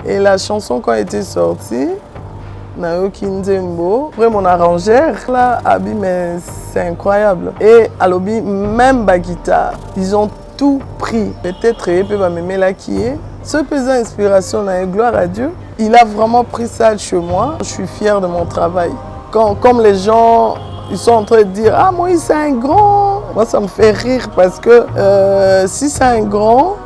Et la chanson, quand elle était sortie, Naoki Nzembo, après mon arrangeur, là, Abi, mais c'est incroyable. Et Alobi, même ma guitare, ils ont tout pris. Peut-être il peut m'aimer là qui est. Ce pesant inspiration, gloire à Dieu, il a vraiment pris ça chez moi. Je suis fière de mon travail. Comme les gens, ils sont en train de dire « Ah, Moïse, c'est un grand !» Moi, ça me fait rire parce que si c'est un grand,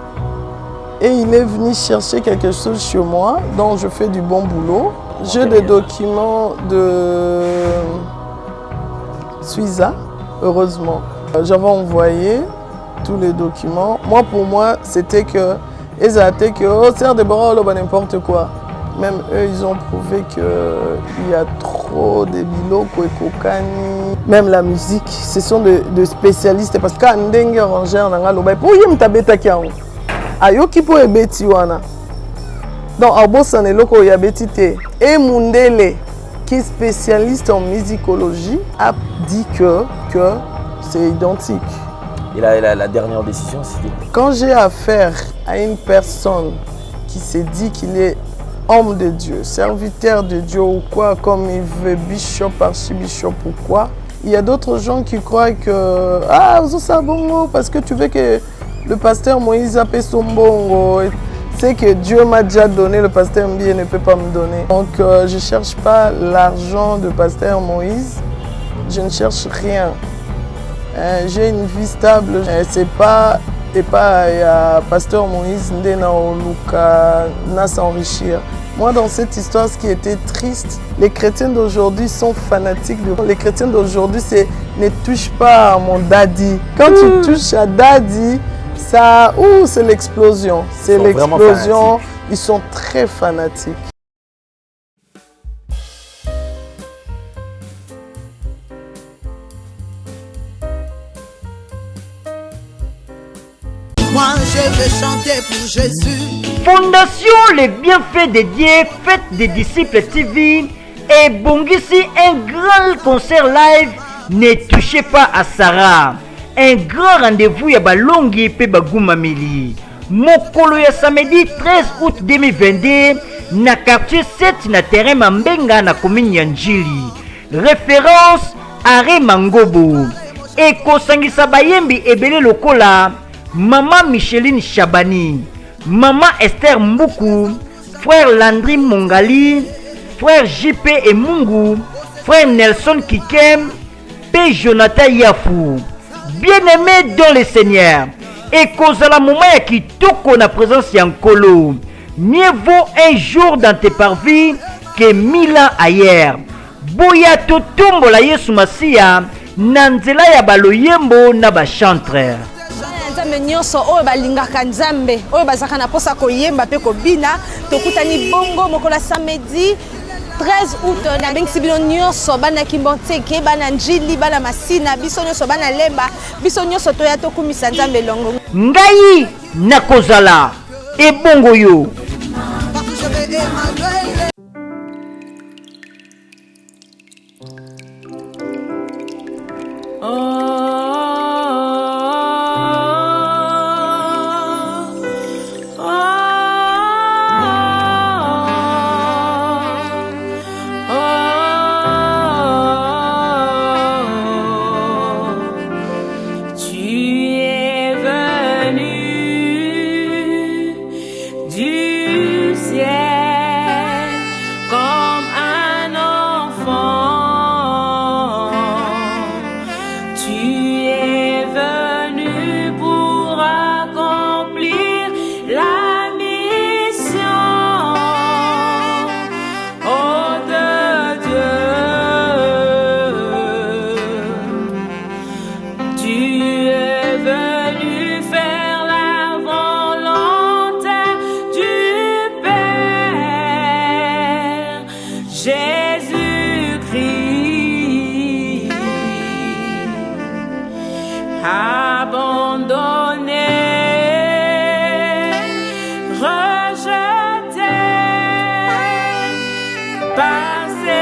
et il est venu chercher quelque chose chez moi, dont je fais du bon boulot. J'ai des documents de Suiza, heureusement. J'avais envoyé tous les documents. Moi, pour moi, c'était que ils étaient que oh, Sœur Déborah, n'importe quoi. Même eux, ils ont prouvé qu'il y a trop de biloko et kokani. Même la musique, ce sont de spécialistes. Parce qu'à Ndenge Rangère, on a l'obé. Pour y me tabeta kiao. Ayoki po ebeti wana. Donc, Abosan et Loko Yabetite et Mundele, qui est spécialiste en musicologie, a dit que c'est identique. Et la dernière décision, c'était quand j'ai affaire à une personne qui s'est dit qu'il est homme de Dieu, serviteur de Dieu ou quoi, comme il veut, bishop, archibishop ou quoi, il y a d'autres gens qui croient que « Ah, vous savez bon, parce que tu veux que le pasteur Moïse appelle son bongo. » C'est que Dieu m'a déjà donné, le pasteur Mbie ne peut pas me donner. Donc je ne cherche pas l'argent de pasteur Moïse, je ne cherche rien. J'ai une vie stable, c'est pas pasteur Moïse Ndena Oluka n'a s'enrichir. Moi, dans cette histoire, ce qui était triste, les chrétiens d'aujourd'hui sont fanatiques. Les chrétiens d'aujourd'hui, ne touche pas à mon daddy. Quand tu touches à daddy, ça, c'est l'explosion. C'est l'explosion. Ils sont très fanatiques. Moi je veux chanter pour Jésus. Fondation Les Bienfaits dédiés, Fête des Disciples TV et Bongisi, un grand concert live. Ne touchez pas à Sarah. Un grand rendez-vous ya balongi pe bagumameli. Mokolo ya samedi 13 août 2022 na quartier 7 na terrain Mambenga na commune ya Njili. Référence Are Mangobo. Et kosangisa bayembi ebele lokola Maman Micheline Chabani, Maman Esther Mboukou, Frère Landry Mongali, Frère JP et Mungu, Frère Nelson Kikem, P. Jonathan Yafou. Bien-aimé dans le Seigneur, et kozala moment ya kitoko na présence ya Nkolo. Mieux vaut un jour dans tes parvis que 1000 ans ailleurs. Boya totombola Yesu Masia na nzela ya baloyembo na bachantre. Nzambe nyonso oyo balingaka Nzambe oyo bazaka na posa koyemba pe kobina tokutani bongo mokola samedi 13 août na bengisi bino nyonso bana Kimboteke bana Njili bana Masina biso nyonso bana Lemba biso nyonso toya tokumisa Nzambe longo ngai nakozala ebongo yo.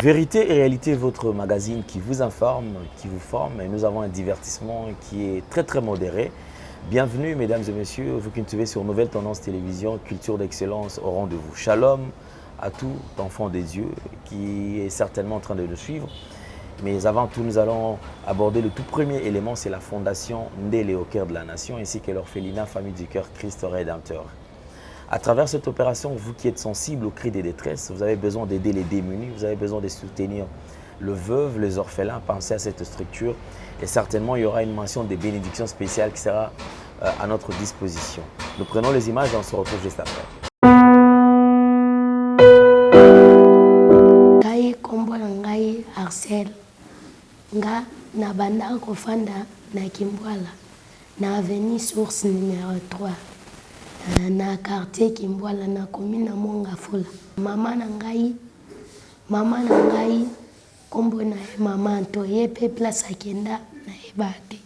Vérité et réalité, votre magazine qui vous informe, qui vous forme. Et nous avons un divertissement qui est très très modéré. Bienvenue mesdames et messieurs, vous qui nous suivez sur Nouvelle Tendance Télévision, Culture d'Excellence au rendez-vous. Shalom à tout enfant des dieux qui est certainement en train de nous suivre. Mais avant tout, nous allons aborder le tout premier élément, c'est la fondation Ndélé au cœur de la nation, ainsi que l'orphelinat Famille du Cœur Christ Rédempteur. À travers cette opération, vous qui êtes sensibles aux cris des détresses, vous avez besoin d'aider les démunis, vous avez besoin de soutenir le veuve, les orphelins, pensez à cette structure. Et certainement, il y aura une mention des bénédictions spéciales qui sera à notre disposition. Nous prenons les images et on se retrouve juste après. Arcel nga na banda kofanda na Kimbwala na avenue Source numéro 3 na quartier Kimbwala na commune Mongafula. Mama na ngai kombo na mama Antoye pe place akenda na ebate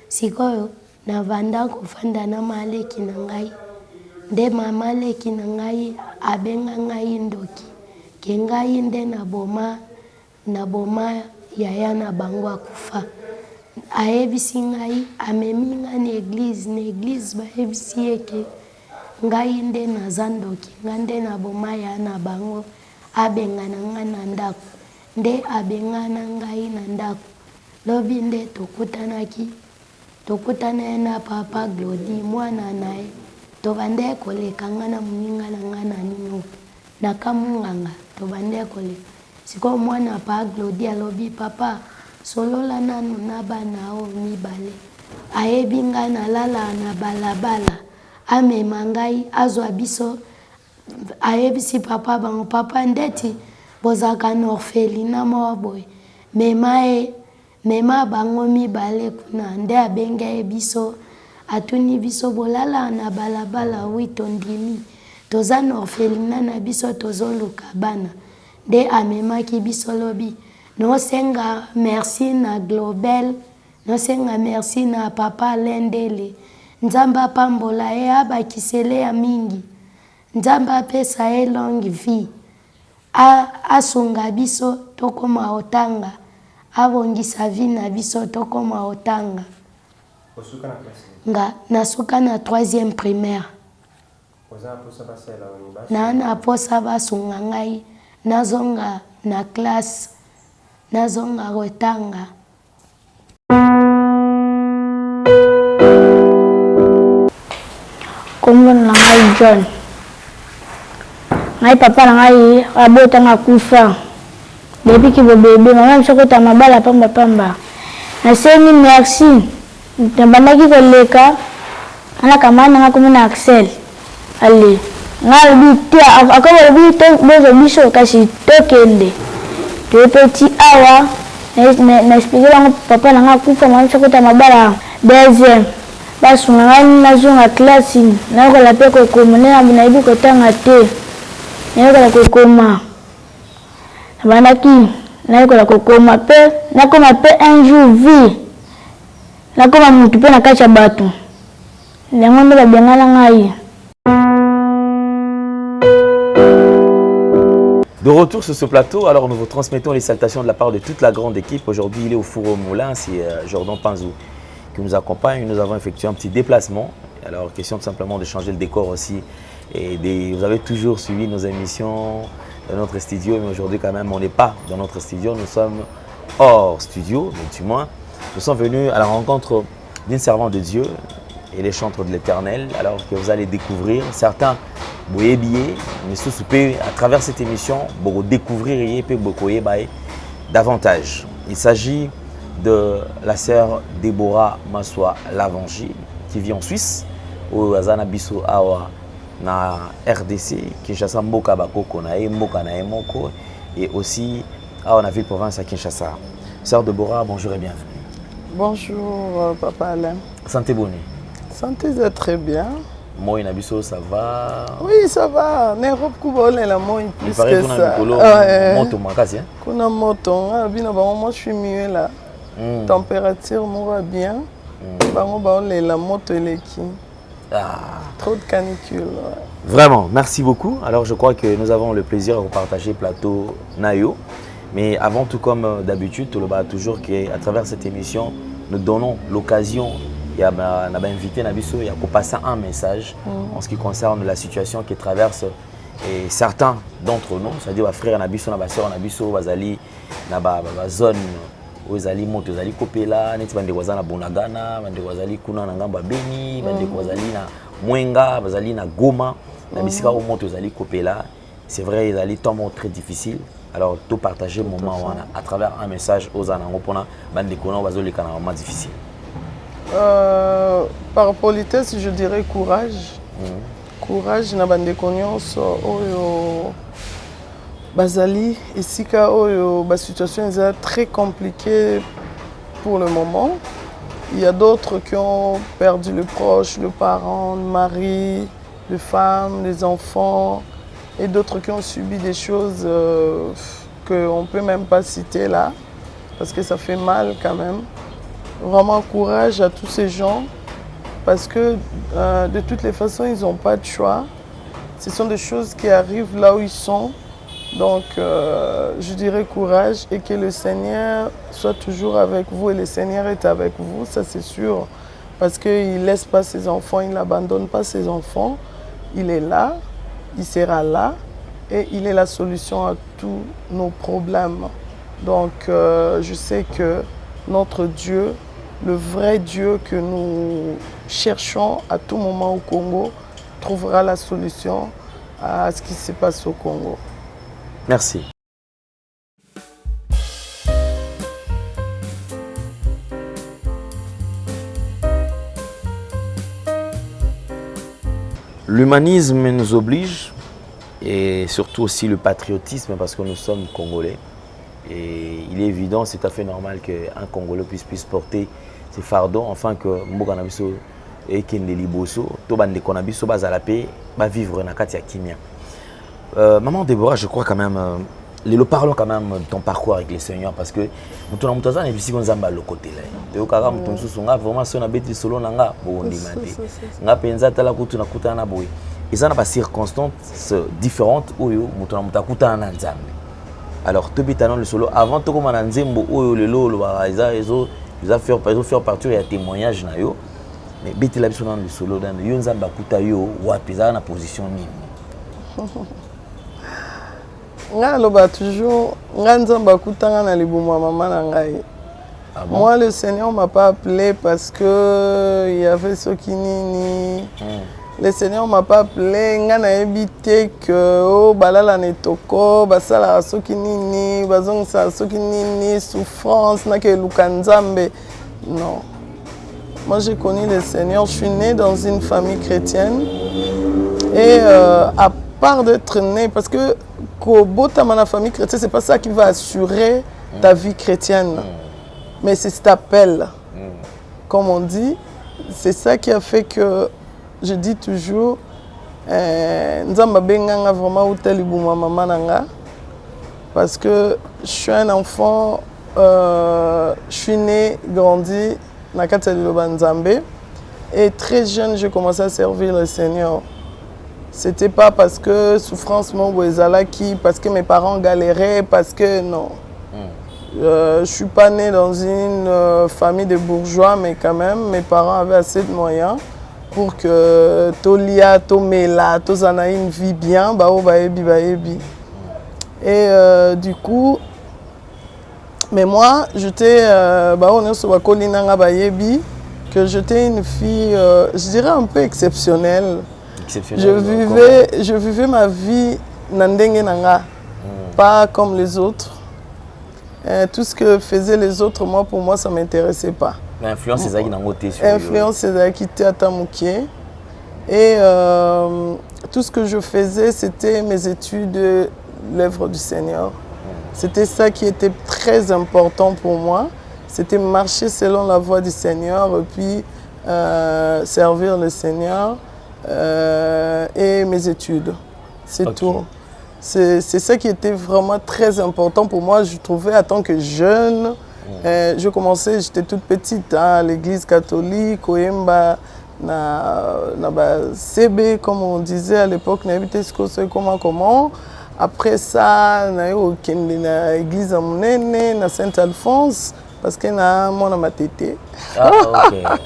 sikoyo na banda kofanda na maleki na ngai nde mama leki na ngai abenga ngai ndoki ke ngai nde na boma yaya na bango akufa ayebisi ngai amemi nga na église bayebisi eke ngai nde naza ndoki nga nde na boma yaya na bango abengana nga na ndako nde abengana ngai na ndako lobi nde tokutana na papa Glody mwana naye tobande koleka nga na moninga na nga na nino na kamunganga tobande koleka siko mwana pa Glody alobi papa solola nanu na bana o mibale ayebi nga na lala na balabala amema ngai azwa biso ayebisi papa bango papa ndeti bozaka na orphelinat moko boye mema bango mibale kuna nde abenge biso atuni biso bolala na balabala wi tondimi toza na orphelinat na biso tozoluka bana nde amemaki biso lobi nosenga merci na Globel nosenga merci na papa Lendele nzambe apambola ye abakisele ya mingi nzambe apesa ye longue vie asunga biso tokoma otanga abongisa vie na biso tokoma otanga nga nasuka na 3e primaire na posa basunga ngai nazonga na classe nazonga otanga kombo na ngai John ngai papa na ngai abotanga kufa depuis ki bébé mama msokota mabala pamba nasengi merci nabandaki koleka ana kamana nga komona Axel ale ngal bi akaba bi to bozo biso kasi tokende to petit awa na expliquer bango papa na nga kufa mama msokota mabala deuxième basunga ngai nazonga classe na kola pe ko komona na ibi kotanga te nakola kokoma bandaki nakola kokoma pe nakoma pe un jour vie nakoma mutu pe na kati ya bato yango nde babengana ngai. De retour sur ce plateau, alors nous vous transmettons les salutations de la part de toute la grande équipe. Aujourd'hui, il est au Four au Moulin, c'est Jordan Panzou qui nous accompagne. Nous avons effectué un petit déplacement. Alors, question tout simplement de changer le décor aussi. Et vous avez toujours suivi nos émissions dans notre studio, mais aujourd'hui quand même, on n'est pas dans notre studio. Nous sommes hors studio, mais du moins, nous sommes venus à la rencontre d'une servante de Dieu et les chantres de l'Éternel, alors que vous allez découvrir certains billets, mais sous-soupés à travers cette émission, pour découvrir et pour davantage. Il s'agit de la sœur Déborah Massoua Lavangie, qui vit en Suisse, au Azanabiso Awa, na RDC, Kinshasa Mboka Bakoko, Mboka na Moko, et aussi à la ville province à Kinshasa. Sœur Déborah, bonjour et bienvenue. Bonjour, Papa Alain. Santé bonne. Santé très bien. Moi, Nabiso, ça va? Oui, ça va. N'Europe Koubole, la moi, plus que ça. Moto, makasi, hein? Kuna moto, moi je suis mieux là. Température, moi va bien. La moto, elle est qui? Trop de canicule. Ouais. Vraiment, merci beaucoup. Alors, je crois que nous avons le plaisir de partager plateau Nayo. Mais avant tout, comme d'habitude, tout le bas toujours qu'à travers cette émission, nous donnons l'occasion il y a invité Nabiso, il y a passer un message en ce qui concerne la situation qui traverse et certains d'entre nous, c'est-à-dire frères Nabiso, sœurs Nabiso, bazali na zone où bazali moto bazali kopela, neti bande na Bunagana, bande bazali kuna na ngamba Beni, bande bazali na Mwenga, bazali na Goma, na bisika où moto bazali kopela. C'est vrai, ils allaient tomber très difficile. Alors, tout partager le moment à travers un message aux anangos pour bande de kono bazoli kana moment difficile. Par politesse, je dirais courage. Courage na bande konyoso oyo bazali esika oyo ba situation est très compliquée pour le moment. Il y a d'autres qui ont perdu le proche, le parent, le mari, les femmes, les enfants, et d'autres qui ont subi des choses qu'on ne peut même pas citer là, parce que ça fait mal quand même. Vraiment courage à tous ces gens, parce que de toutes les façons, ils n'ont pas de choix. Ce sont des choses qui arrivent là où ils sont. Donc, je dirais courage et que le Seigneur soit toujours avec vous. Et le Seigneur est avec vous, ça c'est sûr. Parce qu'il ne laisse pas ses enfants, il n'abandonne pas ses enfants. Il est là, il sera là et il est la solution à tous nos problèmes. Donc, je sais que notre Dieu, le vrai Dieu que nous cherchons à tout moment au Congo, trouvera la solution à ce qui se passe au Congo. Merci. L'humanisme nous oblige et surtout aussi le patriotisme parce que nous sommes Congolais. Et il est évident, c'est tout à fait normal qu'un Congolais puisse porter ses fardeaux afin que Mbogana biso et Kende Liboso, to bande konabiso bazalape, va vivre na kati ya kimia. Maman Déborah, je crois quand même, parlons quand même de ton parcours avec le Seigneur parce que nous avons tous les gens qui sont le côté là. Nous avons vraiment son abeti solo nanga bondi mate. Nga penza tala kutu na kuta na boy. Ils ont des circonstances différentes où nous avons kuta na nzambe. Alors tout bitano le solo avant tout comme na nzembo oyo le lolo ils ont fait partir il y a témoignage na yo. Mais beti la biso na le solo dans yo nzamba kuta yo wapi za na position nini. Nga loba toujours, nga nzamba kutanga na libumwa maman na ngai. Ah bon? Moi, le Seigneur m'a pas appelé parce que il y avait ce qui nini. Le Seigneur m'a pas appelé, nga na ebité que oh balala netoko, basala so qui nini, bazong sa so qui nini, souffrance na ke lukanzambe. Non. Moi, j'ai connu le Seigneur, je suis née dans une famille chrétienne et à part d'être née parce que la famille chrétienne, c'est pas ça qui va assurer ta vie chrétienne. Mais c'est cet appel. Comme on dit, c'est ça qui a fait que je dis toujours Nzamba benganga vraiment utalibuma mama nanga parce que je suis un enfant, je suis né, grandi na kati liloba Nzambe et très jeune j'ai commencé à servir le Seigneur. C'était pas parce que souffrance qui parce que mes parents galéraient, parce que non. Je suis pas né dans une famille de bourgeois, mais quand même, mes parents avaient assez de moyens pour que Tolia, Tomela, Tozana une vie bien, baebi. Et du coup, mais moi, j'étais, que j'étais une fille, je dirais un peu exceptionnelle. Je vivais ma vie nandenge nanga, pas comme les autres. Tout ce que faisaient les autres, moi, pour moi, ça ne m'intéressait pas. L'influence, c'est ça qui n'a pas été sur l'influence, c'est ça qui était à Tamouké. Et tout ce que je faisais, c'était mes études, l'œuvre du Seigneur. C'était ça qui était très important pour moi. C'était marcher selon la voie du Seigneur et puis servir le Seigneur. Et mes études, c'est tout. C'est ça qui était vraiment très important pour moi. Je trouvais en tant que jeune, je commençais, j'étais toute petite à l'église catholique, au Yemba, CB, comme on disait à l'époque, comment. Après ça, on a l'église à Mounene, à Saint-Alphonse, parce que na mon ma tété. Ah, ok.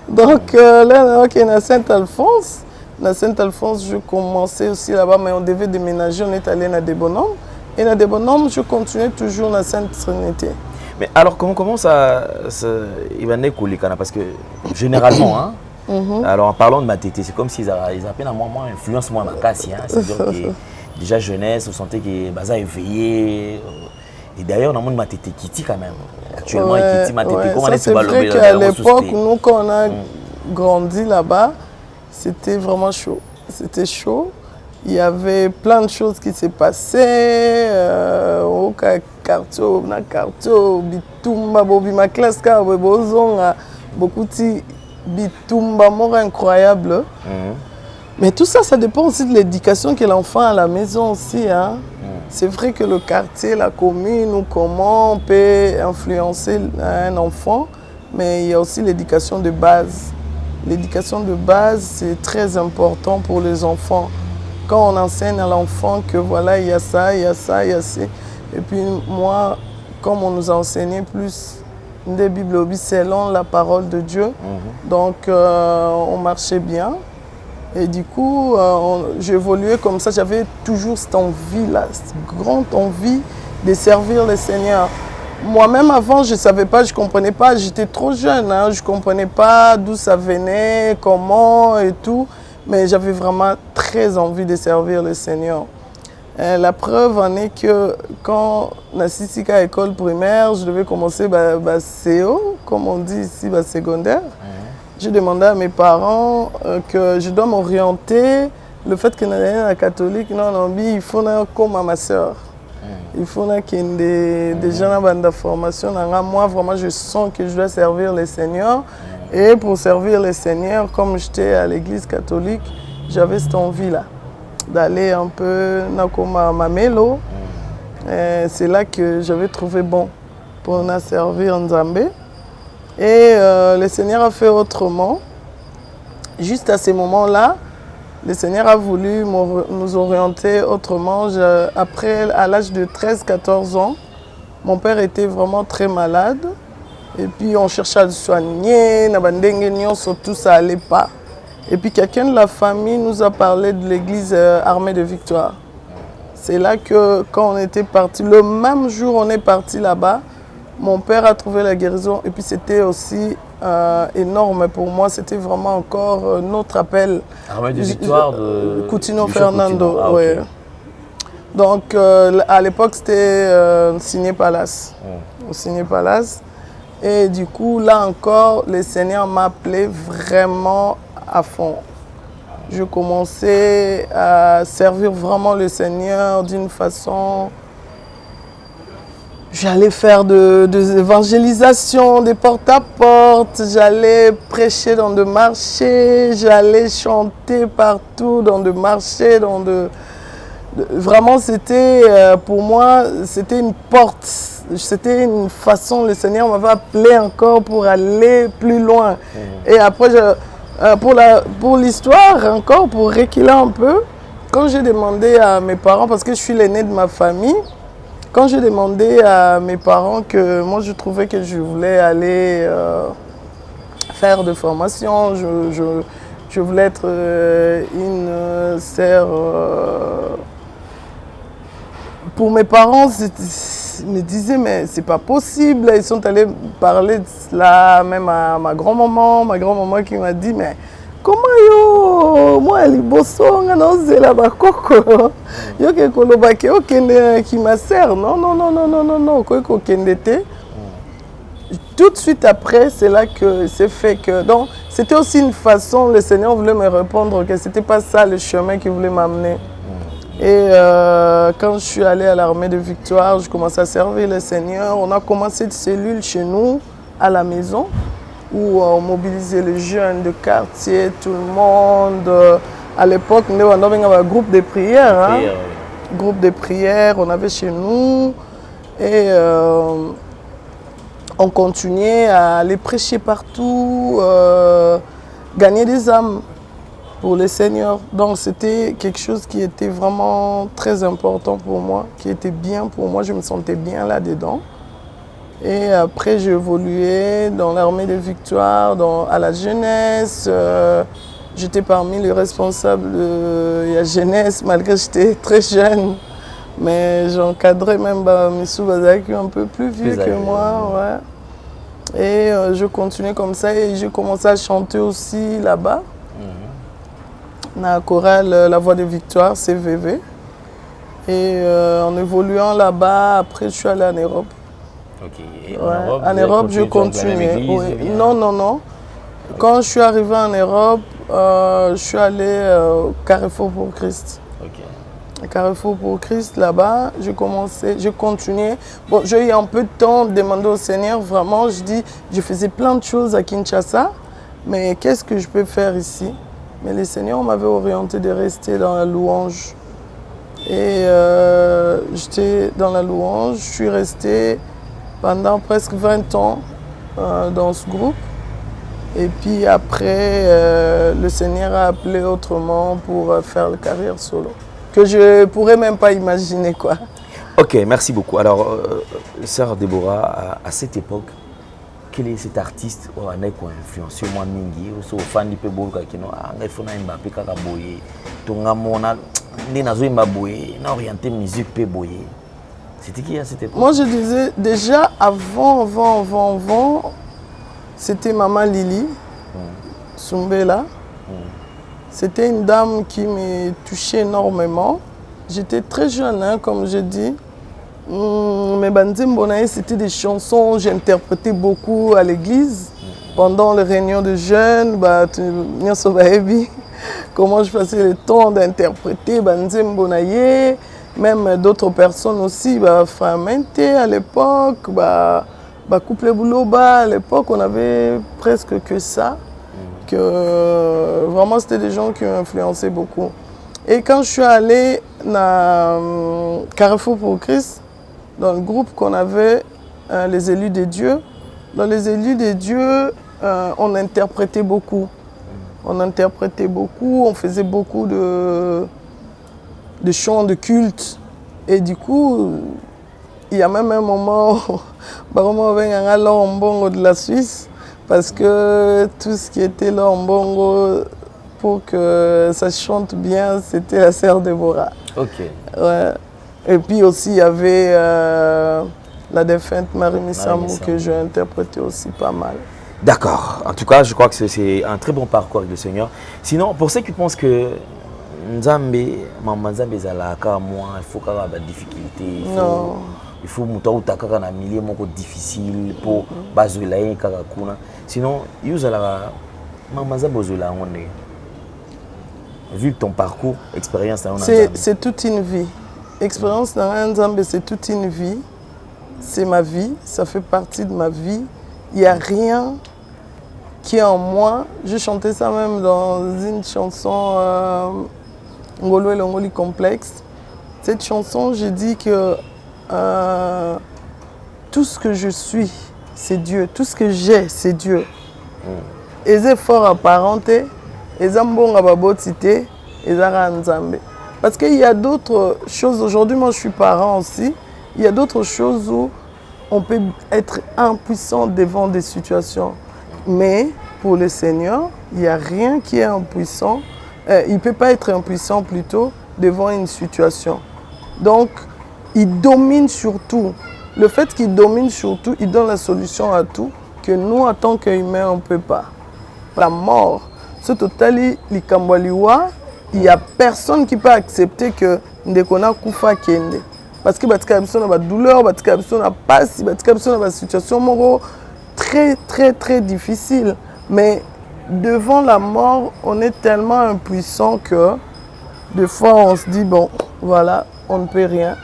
Donc là, on est à Saint-Alphonse. À Saint-Alphonse, je commençais aussi là-bas, mais on devait déménager, on est allé à Débonhomme. Et à Débonhomme, je continuais toujours à Sainte-Trinité. Mais alors, comment ça il va naître parce que généralement, hein, alors en parlant de Matete, c'est comme s'ils appellent à moi influence moi ma casse. Hein, c'est-à-dire que déjà jeunesse, vous sentez que Baza éveillé. Et d'ailleurs, on a monde Matete Kiti quand même. Actuellement, Kiti Matete, comment c'est vrai qu'à l'époque, nous, quand on a grandi là-bas, c'était vraiment chaud. C'était chaud. Il y avait plein de choses qui s'est passées. Au quartier, bitumba, ma classe, beaucoup de bitumba, incroyable. Mais tout ça, ça dépend aussi de l'éducation que l'enfant a à la maison aussi. Hein. C'est vrai que le quartier, la commune, ou comment on peut influencer un enfant, mais il y a aussi l'éducation de base. L'éducation de base, c'est très important pour les enfants. Quand on enseigne à l'enfant que voilà, il y a ça, il y a ça, il y a ça. Et puis moi, comme on nous a enseigné plus des Bibles selon la parole de Dieu, donc on marchait bien. Et du coup, j'évoluais comme ça. J'avais toujours cette envie-là, cette grande envie de servir le Seigneur. Moi-même, avant, je ne savais pas, je ne comprenais pas. J'étais trop jeune, hein, je ne comprenais pas d'où ça venait, comment et tout. Mais j'avais vraiment très envie de servir le Seigneur. La preuve en est que quand on a ici à l'école primaire, je devais commencer CO, comme on dit ici, secondaire. J'ai demandé à mes parents que je dois m'orienter. Le fait que je suis un catholique, il faut comme ma soeur. Il faut qu'il y ait des gens dans la formation. Moi, vraiment, je sens que je dois servir le Seigneur. Et pour servir le Seigneur, comme j'étais à l'église catholique, j'avais cette envie-là d'aller un peu comme à Mamelo. C'est là que j'avais trouvé bon pour nous servir Nzambé. Et le Seigneur a fait autrement. Juste à ces moments-là, le Seigneur a voulu nous orienter autrement. Après, à l'âge de 13-14 ans, mon père était vraiment très malade. Et puis on cherchait à le soigner, tout ça n'allait pas. Et puis quelqu'un de la famille nous a parlé de l'église Armée de Victoire. C'est là que quand on était parti, le même jour on est parti là-bas, mon père a trouvé la guérison. Et puis c'était aussi énorme pour moi, c'était vraiment encore notre appel. Armée de Victoire de Coutinho Fernando. Coutinho. Ah, ouais. okay. Donc à l'époque c'était Signé Palace. Signé Palace. Et du coup, là encore, le Seigneur m'appelait vraiment à fond. Je commençais à servir vraiment le Seigneur d'une façon... J'allais faire des évangélisations, des porte-à-porte, j'allais prêcher dans des marchés, j'allais chanter partout dans des marchés, Vraiment, c'était, pour moi, c'était une porte. C'était une façon, le Seigneur m'avait appelé encore pour aller plus loin. Et après, pour l'histoire, encore, pour reculer un peu, quand j'ai demandé à mes parents, parce que je suis l'aîné de ma famille, quand j'ai demandé à mes parents que moi, je trouvais que je voulais aller faire de formation, je voulais être une sœur... Pour mes parents, ils me disaient, mais c'est pas possible. Ils sont allés parler de cela, même à ma grand-maman qui m'a dit, mais comment yo, moi, elle est bossonga, non, c'est la bakoko. Yo, qui m'a sert. Non, tout de suite après, c'est là que c'est fait que. Donc, c'était aussi une façon, le Seigneur voulait me répondre que c'était pas ça le chemin qu'il voulait m'amener. Et quand je suis allée à l'Armée de Victoire, je commençais à servir le Seigneur. On a commencé une cellule chez nous, à la maison, où on mobilisait les jeunes de quartier, tout le monde. À l'époque, on avait un groupe de prière. Hein? Groupe de prière, on avait chez nous. Et on continuait à aller prêcher partout, gagner des âmes pour le Seigneur. Donc c'était quelque chose qui était vraiment très important pour moi, qui était bien pour moi, je me sentais bien là-dedans. Et après, j'ai évolué dans l'armée des victoires, à la jeunesse. J'étais parmi les responsables de la jeunesse, malgré que j'étais très jeune. Mais j'encadrais même Missou Bazaki, un peu plus vieux que moi. Ouais. Et je continuais comme ça et j'ai commencé à chanter aussi là-bas. Dans la chorale La Voix des Victoires, CVV. Et en évoluant là-bas, après je suis allée en Europe. Ok. Et en Europe, je continuais. Oui. Non. Quand je suis arrivée en Europe, je suis allée au Carrefour pour Christ. Ok. Carrefour pour Christ, là-bas, j'ai continué. Bon, j'ai eu un peu de temps de demander au Seigneur, vraiment, je faisais plein de choses à Kinshasa, mais qu'est-ce que je peux faire ici? Mais le Seigneur m'avait orienté de rester dans la louange. Et j'étais dans la louange, je suis restée pendant presque 20 ans dans ce groupe. Et puis après, le Seigneur a appelé autrement pour faire la carrière solo. Que je ne pourrais même pas imaginer, quoi. Ok, merci beaucoup. Alors, sœur Déborah, à cette époque, quel est cet artiste qui a influencé moi mingi so fan di pe boluka kino anga fona Mbappé kaka boye to ngamona ndi nazo Mbappé na orienté musique pe boye. C'était qui à cette époque? Moi je disais déjà avant c'était Maman Lily Sumbela. C'était une dame qui me touchait énormément. J'étais très jeune, hein, comme je dis. Mais Banzimbonaye, c'était des chansons, j'interprétais beaucoup à l'église. Pendant les réunions de jeunes, comment je passais le temps d'interpréter Banzimbonaye, même d'autres personnes aussi, Framente à l'époque, Couple Bouloba, à l'époque on avait presque que ça. Que vraiment c'était des gens qui ont influencé beaucoup. Et quand je suis allée dans Carrefour pour Christ, dans le groupe qu'on avait, les élus des dieux, dans les élus des dieux, on interprétait beaucoup. On faisait beaucoup de chants de culte. Et du coup, il y a même un moment où on a l'Ombongo de la Suisse, parce que tout ce qui était là en bongo, pour que ça chante bien, c'était la sœur Déborah. Ok. Ouais. Et puis aussi, il y avait la défunte Marie Missamou que j'ai interprété aussi pas mal. D'accord. En tout cas, je crois que c'est un très bon parcours avec le Seigneur. Sinon, pour ceux qui pensent que Maman Nzambe zalaka moi, il faut qu'il y ait des difficultés. Il faut que dans un milieu difficile pour bazoula kaka kuna. Sinon, Maman Nzambe zala onde. Vu ton parcours, expérience, c'est toute une vie. Expérience dans Nzambe, c'est toute une vie. C'est ma vie, ça fait partie de ma vie. Il n'y a rien qui est en moi. Je chantais ça même dans une chanson Ngolo et Longoli Complexe. Cette chanson, j'ai dit que tout ce que je suis, c'est Dieu. Tout ce que j'ai, c'est Dieu. Et c'est fort apparenté. Et Zambonga babotité. Et Zara Nzambe. Parce qu'il y a d'autres choses. Aujourd'hui, moi, je suis parent aussi. Il y a d'autres choses où on peut être impuissant devant des situations. Mais pour le Seigneur, il n'y a rien qui est impuissant. Il ne peut pas être impuissant plutôt devant une situation. Donc, il domine sur tout. Le fait qu'il domine sur tout, il donne la solution à tout que nous, en tant qu'humains, on ne peut pas. La mort, ce total, il n'y a personne qui peut accepter que Ndekona Koufa Kende. Parce que batika biso na ba douleur, batika biso na passe, batika biso na ba situation moro très très très difficile. Mais devant la mort, on est tellement impuissant que des fois on se dit bon, voilà, on ne peut rien.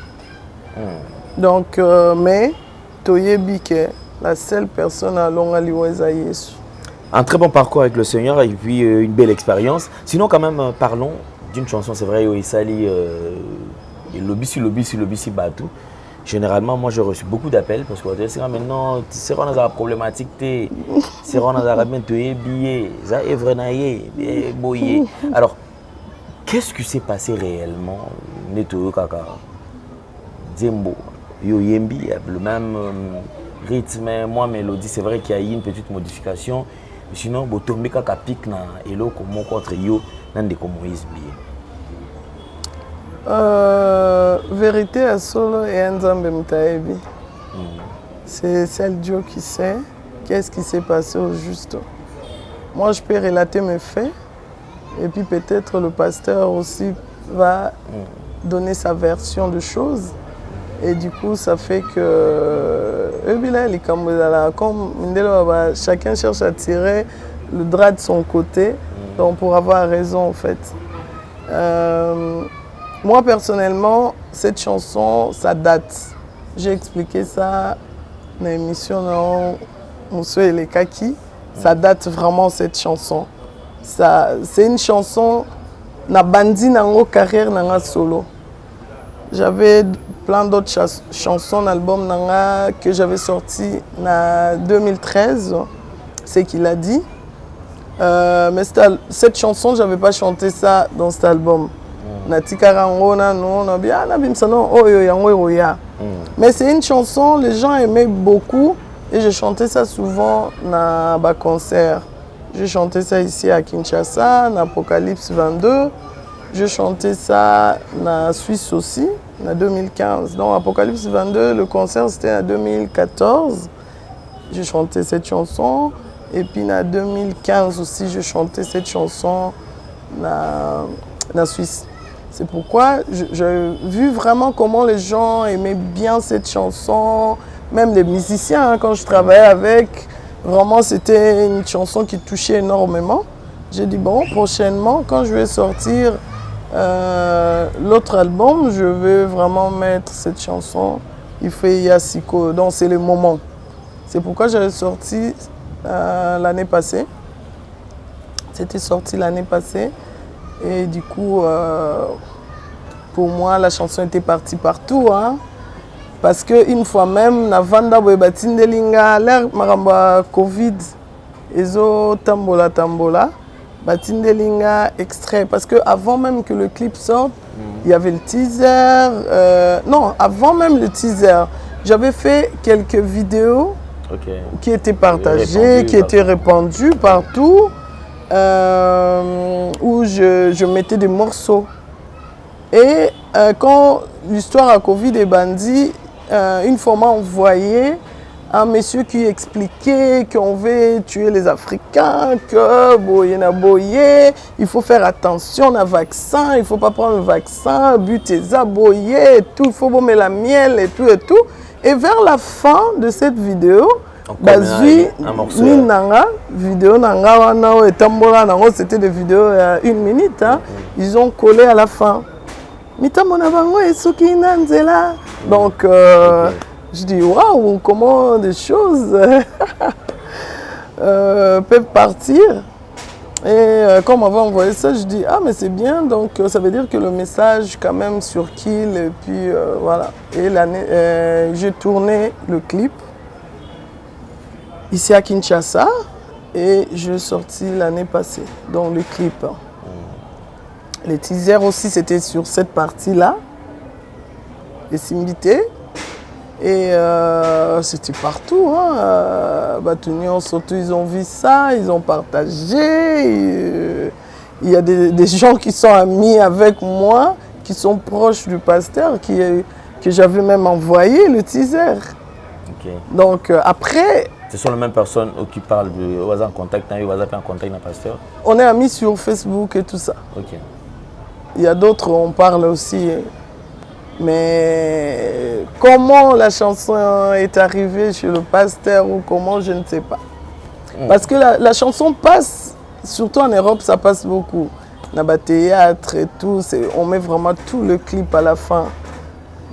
Donc mais toyebi ke la seule personne à longa liweza Yesu. Un très bon parcours avec le Seigneur et puis une belle expérience. Sinon quand même parlons d'une chanson, c'est vrai Isali Lobby Batou. Généralement, moi, j'ai reçu beaucoup d'appels parce que maintenant, c'est dans la problématique, c'est dans la billet, ça est vrai, boyer. Alors, qu'est-ce qui s'est passé réellement? Neto Kaka, Zembo, Yoyembi, le même rythme, moi mélodie, c'est vrai qu'il y a eu une petite modification. Sinon, botombe kaka pique na eloko moko entre yo nandeko Moïse Bié. Vérité à solo et Nzambe Mutaebi. C'est celle Dieu qui sait qu'est-ce qui s'est passé au juste. Moi, je peux relater mes faits et puis peut-être le pasteur aussi va donner sa version de choses. Et du coup, ça fait que comme chacun cherche à tirer le drap de son côté, donc pour avoir raison en fait. Moi personnellement, cette chanson, ça date. J'ai expliqué ça dans l'émission Monsieur et les Kaki. Ça date vraiment cette chanson. C'est une chanson na bandi nango carrière nanga solo. J'avais plein d'autres chansons d'albums nanga que j'avais sorti en 2013, c'est qu'il a dit. Mais cette chanson, je n'avais pas chanté ça dans cet album. Mais c'est une chanson, les gens aimaient beaucoup et je chantais ça souvent dans les concerts. Je chantais ça ici à Kinshasa, dans Apocalypse 22. Je chantais ça en Suisse aussi, en 2015. Donc Apocalypse 22, le concert c'était en 2014. Je chantais cette chanson. Et puis en 2015 aussi, je chantais cette chanson en Suisse. C'est pourquoi j'ai vu vraiment comment les gens aimaient bien cette chanson. Même les musiciens, quand je travaillais avec, vraiment c'était une chanson qui touchait énormément. J'ai dit bon, prochainement, quand je vais sortir l'autre album, je vais vraiment mettre cette chanson. Il fait Yassiko, donc c'est le moment. C'est pourquoi j'avais sorti l'année passée. C'était sorti l'année passée. Et du coup, pour moi, la chanson était partie partout. Hein, parce qu'une fois même, na vanda boebatindelinga, l'air maramba Covid, ezo tambola tambola. Batindelinga extrait, parce qu'avant même que le clip sorte, il y avait le teaser. Non, avant même le teaser, j'avais fait quelques vidéos qui étaient partagées, qui étaient répandues partout, où je mettais des morceaux. Et quand l'histoire à Covid est bandit, une fois m'a envoyé un monsieur qui expliquait qu'on veut tuer les Africains, que il faut faire attention au vaccin, il ne faut pas prendre le vaccin, but tes aboyés et tout, il faut bomber la miel et tout et tout. Et vers la fin de cette vidéo, c'était des vidéos à 1 minute, hein, ils ont collé à la fin. Donc, je dis, waouh, comment des choses peuvent partir. Et quand on m'avait envoyé ça, je dis, ah, mais c'est bien, donc ça veut dire que le message quand même circule. Et puis voilà. Et j'ai tourné le clip ici à Kinshasa et je l'ai sorti l'année passée, donc le clip. Les teasers aussi, c'était sur cette partie-là, les Simbité. Et c'était partout. Hein. Surtout, ils ont vu ça, ils ont partagé. Il y a des gens qui sont amis avec moi, qui sont proches du pasteur, que j'avais même envoyé le teaser. Okay. Donc après... Ce sont les mêmes personnes qui parlent de en contact avec le pasteur? On est amis sur Facebook et tout ça. Okay. Il y a d'autres, on parle aussi. Mais comment la chanson est arrivée chez le pasteur ou comment, je ne sais pas. Parce que la chanson passe, surtout en Europe, ça passe beaucoup. Dans le théâtre et tout, on met vraiment tout le clip à la fin.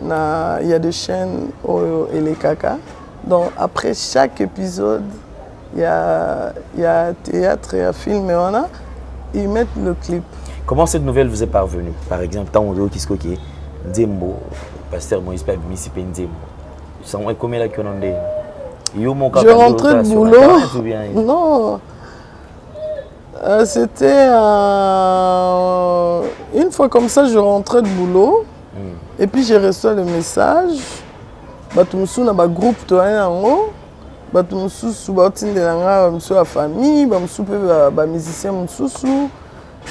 Il y a des chaînes et les caca. Donc après chaque épisode, il y a théâtre et un film et ils mettent le clip. Comment cette nouvelle vous est parvenue? Par exemple, tant on dit Kisko qui est Nzembo, pasteur Moïse Pab, Missipé Nzembo. Je rentrais de boulot. Non. C'était une fois comme ça, je rentrais de boulot. Et puis j'ai reçu le message bato mosusu na bagroupe toyani yango bato mosusu baotindela nga bamosusu ya famille bamosusu mpe bamusicien mosusu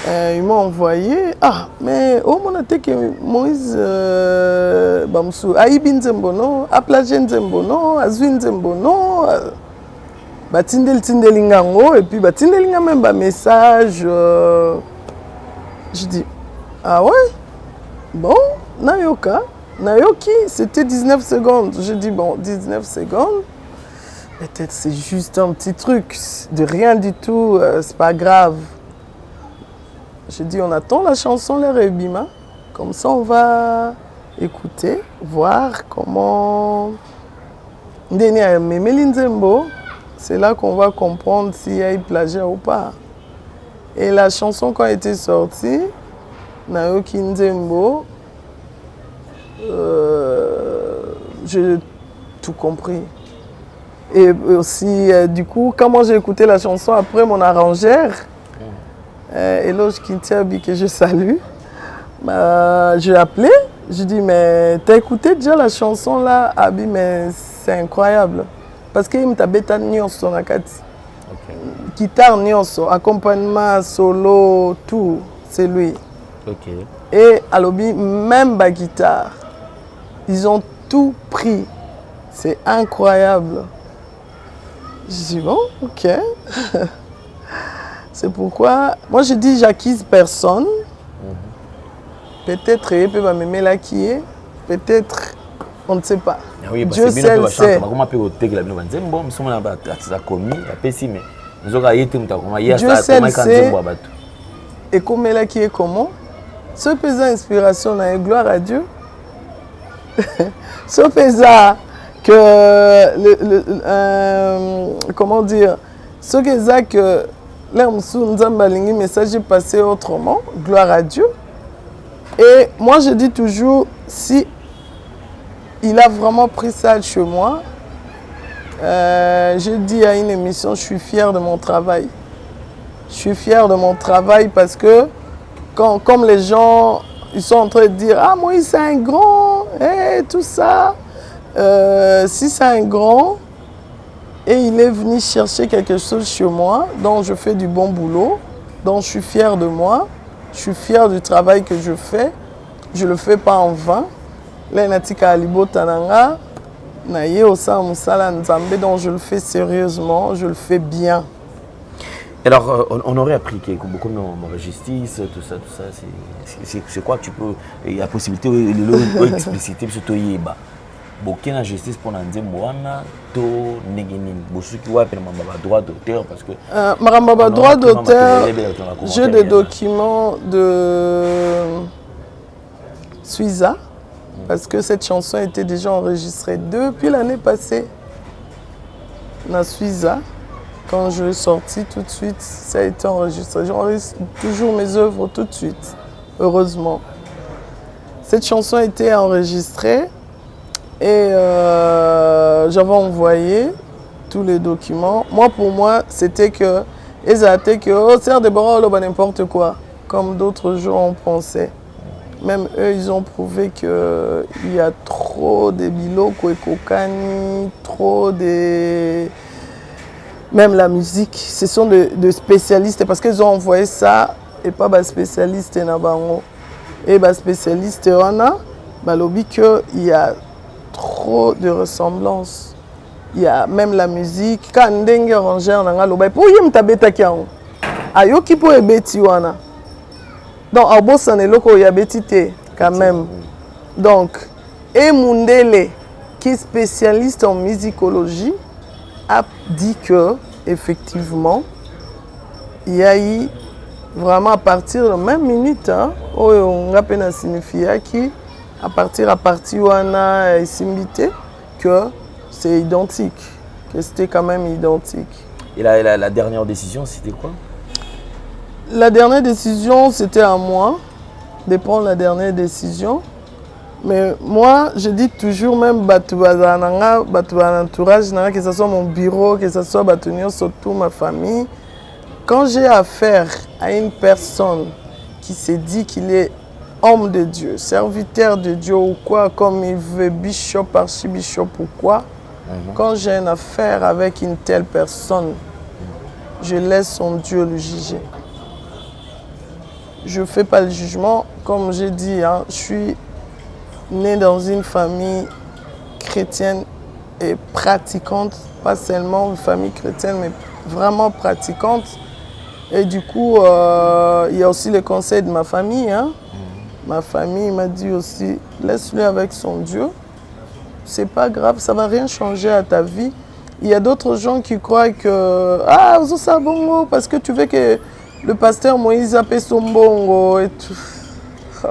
ils m'ont envoyé mais omona te ke Moïse bamosusu ayibi nzembo no aplage nzembo no azwi nzembo no batindeli nga yango et puis batindeli nga même bamessage je dis ah ouais bon nayoki c'était 19 secondes je dis bon 19 secondes peut-être c'est juste un petit truc de rien du tout c'est pas grave. Je dis on attend la chanson Les Rebima comme ça on va écouter voir comment Ndeni a Memeli Nzembo. C'est là qu'on va comprendre s'il y a eu plagiat ou pas. Et la chanson quand elle était sortie, Nayoki Nzembo, j'ai tout compris. Et aussi, du coup, quand moi j'ai écouté la chanson après mon arrangère, Eloge Kintiabi que je salue, j'ai appelé, je dis mais t'as écouté déjà la chanson là, Abi, mais c'est incroyable. Parce qu'il m'a bêta nyonso na kati. Guitare nyonso, accompagnement, solo, tout, c'est lui. Okay. Et à l'obi, même ma guitare, ils ont tout pris. C'est incroyable. Je dis bon, ok. C'est pourquoi, moi je dis j'acquise personne. Peut-être il peut m'aimer là qui est, peut-être on ne sait pas. Oui, Dieu seul sait. Dieu seul sait. Et comme là qui est comment? Ce pesant inspiration, gloire à Dieu. Ce pesant que comment dire, ce que le message est passé autrement, gloire à Dieu. Et moi je dis toujours, si il a vraiment pris ça chez moi, je dis à une émission, je suis fier de mon travail. Je suis fier de mon travail parce que comme les gens ils sont en train de dire ah Moïse c'est un grand et tout ça, si c'est un grand et il est venu chercher quelque chose chez moi, donc je fais du bon boulot, donc je suis fier de moi, je suis fier du travail que je fais, je le fais pas en vain. Là natika alibo tananga na ye osa musala nzambe, donc je le fais sérieusement, je le fais bien. Alors, on aurait appliqué beaucoup de justice, tout ça, c'est quoi tu peux, il y a possibilité d'expliciter, surtout yeba. Beaucoup de justice pour l'anzé moana, to negeni, beaucoup qui voient le droit d'auteur parce que. Maramba droit d'auteur, j'ai des documents de Suiza parce que cette chanson était déjà enregistrée depuis l'année passée. Na Suiza. Quand je l'ai sorti tout de suite, ça a été enregistré. J'enregistre toujours mes œuvres tout de suite, heureusement. Cette chanson a été enregistrée et j'avais envoyé tous les documents. Moi, pour moi, c'était que Serre de Bora, n'importe quoi, comme d'autres gens ont pensé. Même eux, ils ont prouvé qu'il y a trop de biloko et kokani, trop de... Même la musique, ce sont de spécialistes parce qu'ils ont envoyé ça et pas des spécialistes nabango. Et des spécialistes on a balobi que il y a trop de ressemblances. Il y a même la musique quand ndenge rangeur nanga loba pour yem tabeta kiango. Ayoki po ebeti wana. Donc abosan eloko ya betité quand même. Donc et Mundele qui est spécialiste en musicologie a dit que effectivement il y a eu vraiment à partir de la même minute on a peine à signifier qui à partir wana simbité que c'est identique, que c'était quand même identique. Et la dernière décision c'était quoi? La dernière décision c'était à moi de prendre la dernière décision. Mais moi, je dis toujours, même entourage, que ce soit mon bureau, que ce soit surtout ma famille, quand j'ai affaire à une personne qui s'est dit qu'il est homme de Dieu, serviteur de Dieu ou quoi, comme il veut, bishop, archibishop ou quoi, quand j'ai une affaire avec une telle personne, je laisse son Dieu le juger. Je ne fais pas le jugement. Comme j'ai dit, hein, je suis né dans une famille chrétienne et pratiquante, pas seulement une famille chrétienne, mais vraiment pratiquante. Et du coup, il y a aussi le conseil de ma famille. Hein. Ma famille m'a dit aussi, laisse-le avec son Dieu. C'est pas grave, ça ne va rien changer à ta vie. Il y a d'autres gens qui croient que, ah, vous savez bongo, parce que tu veux que le pasteur Moïse appelle son bongo et tout.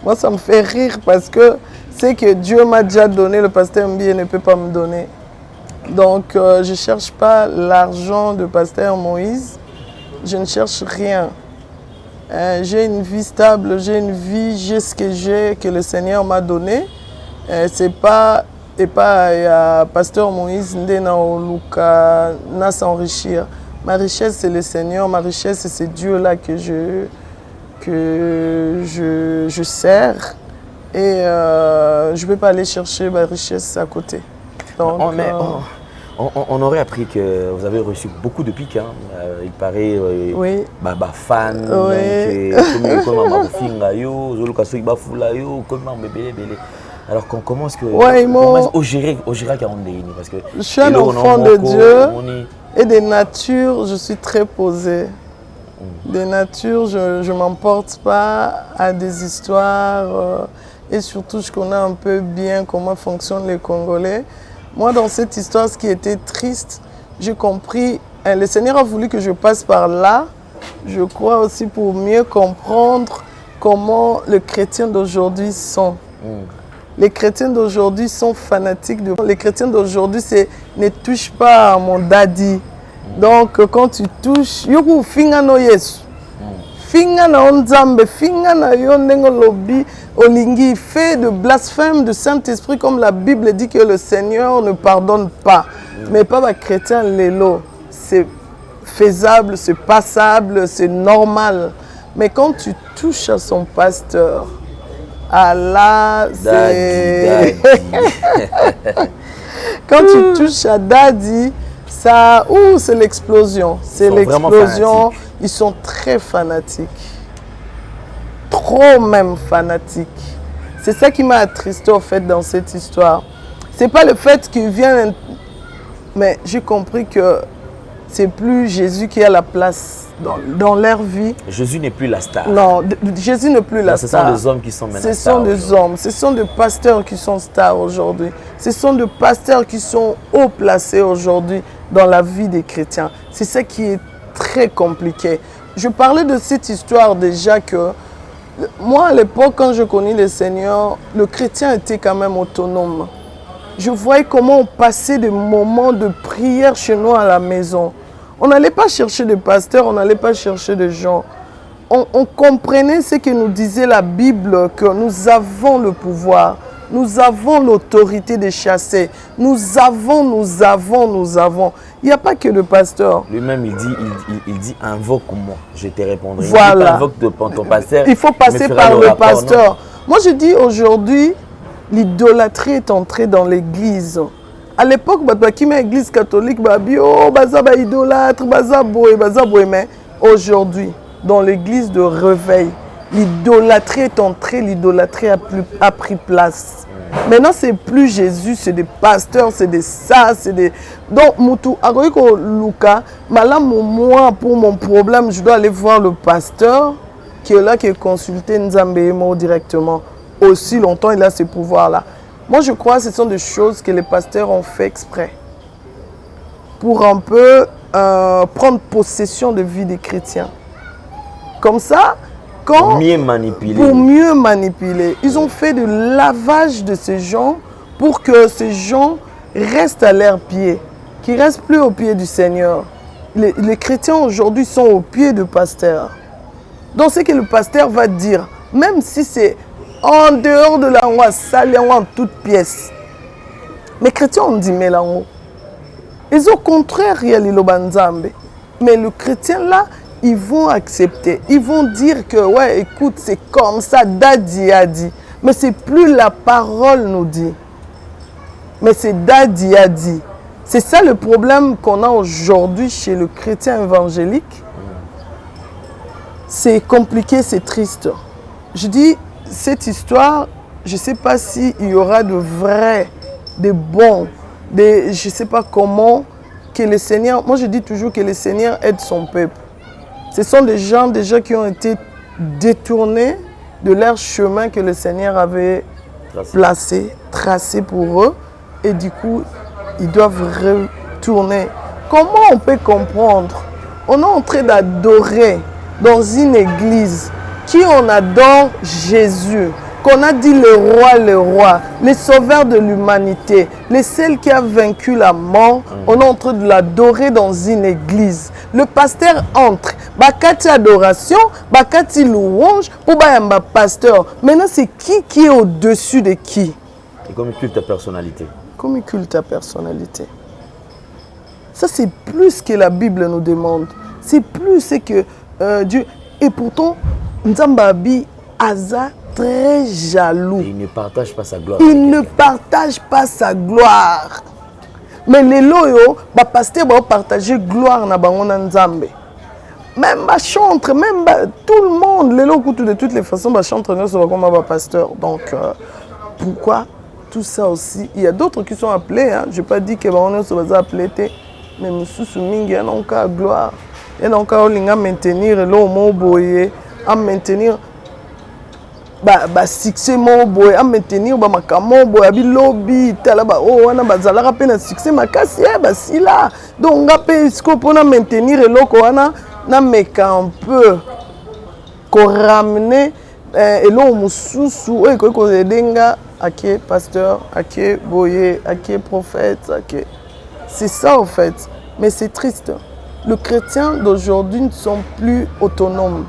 Moi, ça me fait rire parce que c'est que Dieu m'a déjà donné, le pasteur Mbie ne peut pas me donner. Donc, je ne cherche pas l'argent de pasteur Moïse. Je ne cherche rien. J'ai une vie stable, j'ai une vie, j'ai ce que j'ai, que le Seigneur m'a donné. C'est pas pasteur Moïse Ndena Oluka n'a s'enrichir. Ma richesse c'est le Seigneur, ma richesse c'est ce Dieu là que je sers et je ne peux pas aller chercher ma richesse à côté. Donc, on aurait appris que vous avez reçu beaucoup de piques, hein. Il paraît, oui. fan, oui. Alors comment est-ce que au gérer parce que je suis un enfant de Dieu et de nature je suis très posée. De nature je ne m'emporte pas à des histoires et surtout je connais un peu bien comment fonctionnent les Congolais. Moi dans cette histoire ce qui était triste, j'ai compris, le Seigneur a voulu que je passe par là, je crois aussi pour mieux comprendre comment les chrétiens d'aujourd'hui sont. Les chrétiens d'aujourd'hui sont fanatiques. Les chrétiens d'aujourd'hui, ne touchent pas à mon daddy. Donc, quand tu touches, yoko finga no Yesu. Finga na onzambe, finga na yondengo lobi, olingi, fait de blasphème de Saint-Esprit, comme la Bible dit que le Seigneur ne pardonne pas. Mais pas les chrétiens, l'élo. C'est faisable, c'est passable, c'est normal. Mais quand tu touches à son pasteur, ah là, c'est... Quand tu touches à Daddy, ça... c'est l'explosion. C'est l'explosion. Ils sont très fanatiques. Trop même fanatiques. C'est ça qui m'a attristé au fait dans cette histoire. C'est pas le fait qu'ils viennent... Mais j'ai compris que c'est plus Jésus qui a la place dans leur vie. Jésus n'est plus la star. Non, Jésus n'est plus la star. Ce sont des hommes qui sont maintenant stars. Ce sont des hommes, ce sont des pasteurs qui sont stars aujourd'hui. Ce sont des pasteurs qui sont haut placés aujourd'hui dans la vie des chrétiens. C'est ça qui est très compliqué. Je parlais de cette histoire déjà que moi à l'époque quand je connais le Seigneur, le chrétien était quand même autonome. Je voyais comment on passait des moments de prière chez nous à la maison. On n'allait pas chercher des pasteurs, on n'allait pas chercher des gens. On comprenait ce que nous disait la Bible, que nous avons le pouvoir, nous avons l'autorité de chasser. Nous avons. Il n'y a pas que le pasteur. Lui-même, il dit invoque-moi, je te répondrai. Voilà. Invoque ton pasteur. Il faut passer par le pasteur. Moi, je dis aujourd'hui, l'idolâtrie est entrée dans l'église. À l'époque, l'église catholique, idolâtre, mais aujourd'hui, dans l'église de réveil, l'idolâtrie est entrée, l'idolâtrie a pris place. Maintenant, c'est plus Jésus, c'est des pasteurs, c'est des ça, c'est des... Donc, Moutou, Luka, moi, pour mon problème, je dois aller voir le pasteur qui est là, qui est consulté Nzambémo directement. Aussi longtemps, il a ce pouvoir-là. Moi, je crois que ce sont des choses que les pasteurs ont fait exprès pour un peu prendre possession de la vie des chrétiens. Comme ça, pour mieux manipuler. Ils ont fait de lavage de ces gens pour que ces gens restent à leurs pieds, qu'ils ne restent plus aux pieds du Seigneur. Les chrétiens aujourd'hui sont aux pieds du pasteur. Donc, ce que le pasteur va dire, même si c'est en dehors de la loi, salir en toute pièce. Les chrétiens ont dit mais là ils au contraire il y a l'Ilobanzambe. Mais le chrétien là, ils vont accepter. Ils vont dire que, ouais, écoute, c'est comme ça, Daddy a dit. Mais c'est plus la parole nous dit. Mais c'est Daddy a dit. C'est ça le problème qu'on a aujourd'hui chez le chrétien évangélique. C'est compliqué, c'est triste. Je dis, cette histoire, je ne sais pas s'il y aura de vrais, de bons, je ne sais pas comment, que le Seigneur, moi je dis toujours que le Seigneur aide son peuple. Ce sont des gens déjà qui ont été détournés de leur chemin que le Seigneur avait tracé pour eux. Et du coup, ils doivent retourner. Comment on peut comprendre? On est en train d'adorer dans une église qui on adore Jésus, qu'on a dit le roi, le sauveur de l'humanité, le seul qui a vaincu la mort. On est en train de l'adorer dans une église. Le pasteur entre, bakati adoration, bakati louange, pour bayamba pasteur. Maintenant, c'est qui est au-dessus de qui? Et comme il culte ta personnalité. Comme il culte ta personnalité. Ça, c'est plus que la Bible nous demande. C'est plus que Dieu. Et pourtant, Nzambabi Aza très jaloux. Et il ne partage pas sa gloire. Il ne partage pas sa gloire. Mais les loyaux, le pasteur va partager gloire na bango na Nzambe. Même ma chantre, même tout le monde, les loyaux de toutes les façons, ma chantre ne sera comme un pasteur. Donc, pourquoi tout ça aussi? Il y a d'autres qui sont appelés. Hein. Je n'ai pas dit que on se va appeler, mais Moussou Mingi, il y a encore gloire. Il y a encore à maintenir l'homme à maintenir. Succès moboy à maintenir makambo ya bilobi tala oh wana bazalaka pe na succès makasi si là donc ngape scope on a maintenir eloko wana na meka un peu ko ramener elo mususu e ko denga ake pasteur ake boyer ake prophète ake c'est ça en fait. Mais c'est triste, le chrétien d'aujourd'hui ne sont plus autonomes.